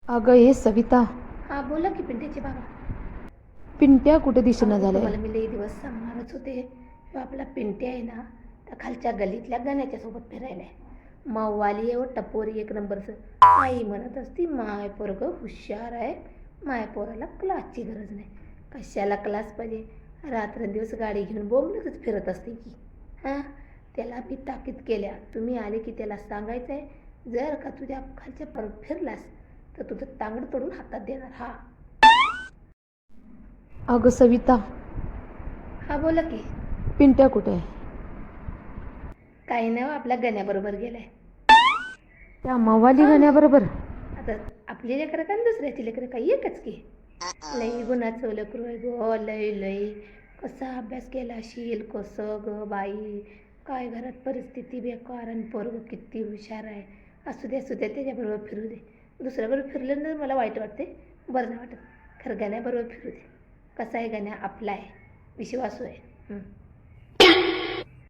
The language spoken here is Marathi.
अगं हे सविता, हा बोला की पिंट्याचे बाबा. पिंट्या कुठे दिसेना अहो झालाय? तुम्हाला मी लई दिवस सांगणारच होते. ह्यो आपला पिंट्या आहे ना, त्या खालच्या गलीतल्या गण्याच्या सोबत फिरायला आहे. मव्वाली आहे व टपोरी एक नंबरचं. आई म्हणत असती माय पोरगं हुशार आहे, माय पोराला क्लासची गरज नाही. कशाला क्लास पाहिजे, रात्रंदिवस गाडी घेऊन बोंबलतच फिरत असते की. हां, त्याला मी ताकीद केल्या, तुम्ही आले की त्याला सांगायचं आहे, जर का तुझ्या खालच्या परत फिरलास तर तुझं तांगड तोडून हातात देणार. हा अगं सविता, हा बोला की. पिंट्या कुठे आहे? काही नाही हो, आपल्या गण्याबरोबर गेलाय. त्या मवाली हां, गाण्याबरोबर? आता आपली लेकरं काय आणि दुसऱ्याची लेकरं काही एकच की. लई गुणाचं लेकरू आहे गं, लई लई. कसा अभ्यास केला असेल, कसं गं बाई. काय घरात परिस्थिती बेकार आणि पोरगं किती हुशार आहे. असू द्या त्याच्याबरोबर फिरू दे. दुसऱ्याबरोबर फिरलं ना मला वाईट वाटते, बरं नाही वाटत. खरं गण्याबरोबर फिरू दे. कसा आहे गण्या, आपला आहे, विश्वासू आहे.